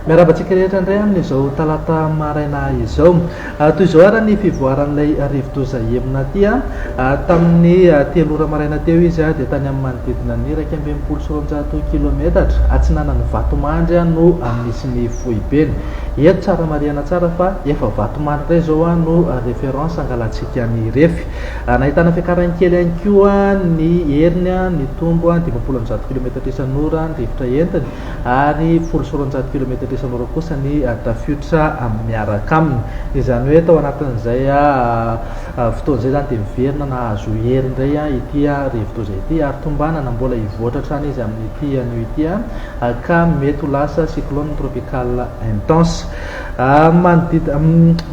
Miarabantsika rehetra indray amin'izao talata maraina izao. Toy izao ara ny fivoaran'ilay rivo-doza emina aty tamin'ny 3 ora maraina teo izy dia tany amin'ny manodidina ny 180 kilometatra atsinanan'ny Vatomandry no misy ny foibeny. Eto tsara marihana tsara fa efa Vatomandry izao no référence angalantsika ny refy. Nahitana fiakarany kely ihany koa ny heriny ny tombo 510 kilometatra isan'ora ny rivotra entiny ary 100 kilometatra isan'ora kosa ny tafiotra miaraka aminy. Izany hoe tao anatin'izay fotoan'izay zany dia miverina nahazo hery indray ity rivo-doza ity ary tombanana mbola hivoatra hatrany izy amin'ity anio ity ka mety ho lasa cyclone tropical intense.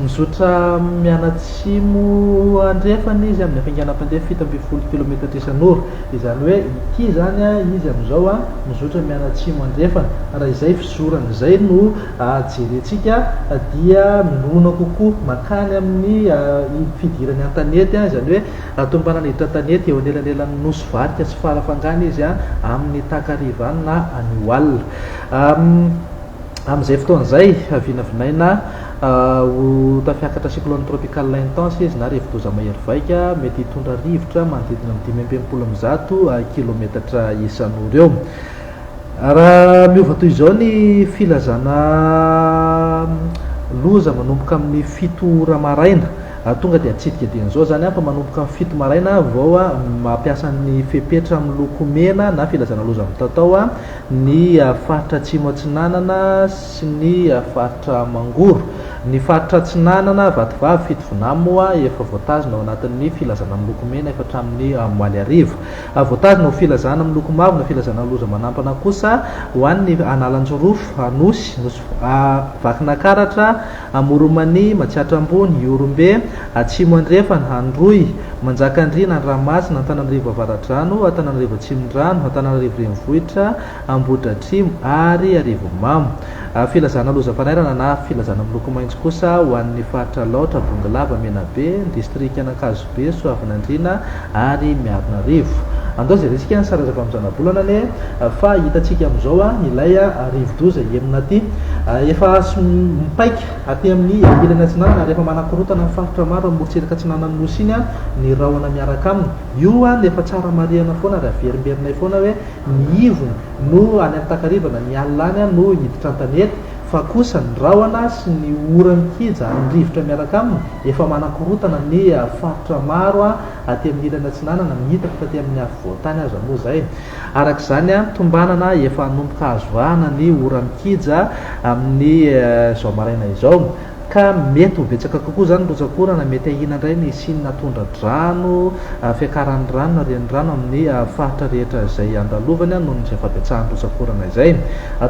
Mizotra mianatsimo andrefana izy amin'ny hafainganam-pandeha 720 kilometatra isan'ora. Izany hoe ity zany izy amin'izao mizotra mianatsimo andrefana. Raha izay fizorana izay no jerentsika dia nono kokoa makany amin'ny fidirany an-tanety. Izany hoe tombanana hiditra tanety eo anelanelan'ny nosy varika sy farafangana izy amin'ny takariva na any Oalina. Amin'izay fotoan'izay vinavinaina ho tafiakatra cyclone tropical intense izy na rivo-doza mahery vaika mety hitondra rivotra manodidina amin'ny 580 kilometatra isan'ora eo. Raha miova toy izao ny filazana loza manomboka amin'ny 7 ora maraina tonga dia atsidika dian'izao zany fa manomboka amin'ny 7 maraina vao mampiasa ny fepetra miloko mena na filazana loza mitatao ny faritra atsimo atsinanana sy ny faritra mangoro. Ny faritra atsinanana Vatovavy Fitovinamo efa voatazona ao anatin'ny filazana miloko mena efa hatramin'ny moaly arivo. Voatazona ho filazana miloko mavo na filazana loza manampana kosa ho an'ny Analanjorofo, Anosy, Vakinakaratra, Moromany, Matsiatra Ambony, Iorombe, Atsimo Andrefana, Androy, Manjakandriana, Ranomasina, Antananarivo Avaradrano, Antananarivo Atsimondrano, Antananarivo Renivohitra, Ambohidratrimo ary Arivomamo. Filazana loza fanairana na filazana miloko maitso kosa ho an'ny faritra Laotra, Bongolava, Menabe, district Anakazobe, Soavinandriana ary Miaronarivo. Andao zay resika ny sara zava-mijanam-bolana ne fa hitantsika amin'izao ilay rivo-doza emina aty efa mipaika aty amin'ny ilany atsinanana rehefa manakorotana ny faritra maro amorontsiraka atsinanany nosy iny ny rahona miaraka aminy. Io nefa tsara marihana foana raha verimberinay foana hoe ny ivony no any amin'ny takarivana ny alina any no hiditra an-tanety fa kosa ny rahona sy ny ora mikija ny rivotra miaraka aminy efa manakorotana ny faritra maro aty amin'ny ilany atsinanana mihitaka fa aty amin'ny afovoantany aza moa zay. Arak'izany tombanana efa hanomboka hazoana ny ora mikija amin'ny zao maraina izao ka mety ho betsaka kokoa zany rosakorana mety ahina indray ny sinina tondra-drano fiakaran'ny rano na renirano amin'ny faritra rehetra izay andalovany noho n'izay fampiatsahan'ny rosakorana izay.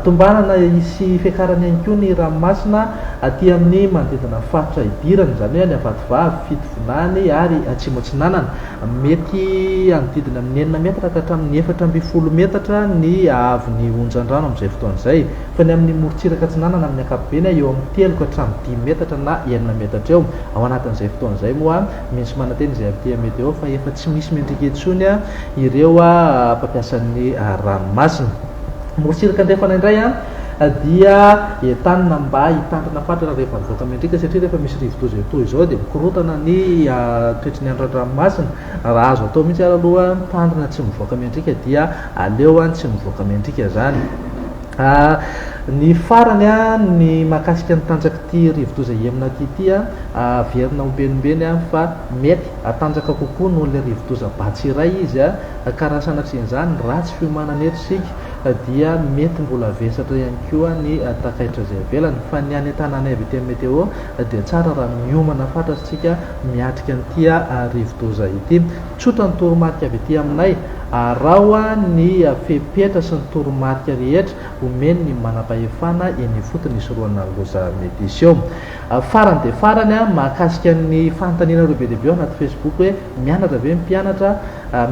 Tombanana isy fiakarany ihany koa ny ranomasina aty amin'ny manodidina faritra Idirana izany hoe ny Vatovavy, Fitovinany ary Atsimo Atsinanana mety anodidina amin'ny 9 metatra ka hatramin'ny 420 metatra ny avy ny onjan-drano amin'izay fotoan'izay fa ny amin'ny morontsiraka atsinanana amin'ny ankapobeny eo amin'ny 3 ka hatramin'ny 10 metatra na 9 metatra eo. Ao anatin'izay fotoan'izay moa misy manateny izay avy meteo fa efa tsy misy mendrika etsony ireo mpampiasan'ny ranomasina. Morontsiraka andrefana indray dia entanina mba hitandrina fatrana rehefa mivoaka mendrika satria rehefa misy rivo-doza toy izao dia mikorotana ny toetry ny andro-dranomasina. Raha azo atao mihitsy ary aloha tandrina tsy mivoaka mendrika dia aleo tsy mivoaka mendrika zany. Ny farany ny mahakasika ny tanjaky rivo-doza emina ity verina ombenombeny fa mety atanjaka kokoa noho le rivo-doza Batsiray izy ka raha sanatrian'izany ratsy fiomanana eto sika dia mety mbola vesatra ihany koa ny takaitra izay avelany fa ny any an-tanàna avy ety amin'ny meteo dia tsara raha miomana fantatritsika miatrika an'ity rivo-doza ity. Tsotra ny toromarika avy ety aminay raha ny fepetra sy ny toromarika rehetra omeny ny manam-pahefana eny fotony isoroana loza mety isy eo. Farany dia farany mahakasika ny fanontaniana ireo be dehibe ao anaty Facebook hoe mianatra ve mpianatra,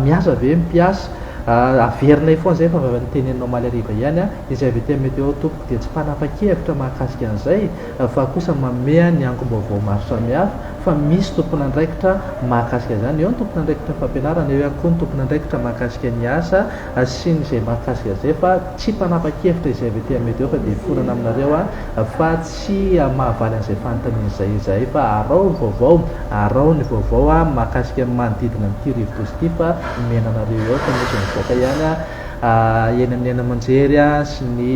miasa ve mpiasa. Averinay foana zay fa avy nyteneninao maly ariva ihany izay avy ety amin'ny meteo tompoko dia tsy mpanapa-kevitra mahakasika an'izay fa kosa manome ny angom-baovao maro samihafa fa misy tompon'andraikitra mahakasika zany. Eo ny tompon'andraikitra fampianarana, eo ihany koa ny tompon'andraikitra mahakasika ny asa sy ny zay mahakasika zay, fa tsy mpanapa-kevitra izay avy aty amety eo fa dia fonana aminareo fa tsy mahavaly an'izay fanontaniana izay izay, fa arao vaovao, arao ny vaovao mahakasika ny manodidina amin'ity rivo-dozy ity, fa menanareo eo fa misy mivoaka ihany eny amin'ny ena-manjery sy ny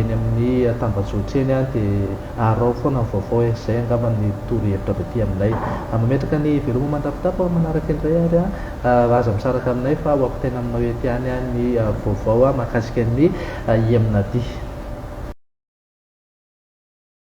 eny amin'ny tambajotra eny dia arao foana ny vaovao izay angamba ny torohevitra avy aty aminay. Mametraka ny veloma mandrapitapa manaraka indray ary aza misaraka aminay fa ho ampitaina aminao ety ihany ny vaovao mahakasika ny Ieminady.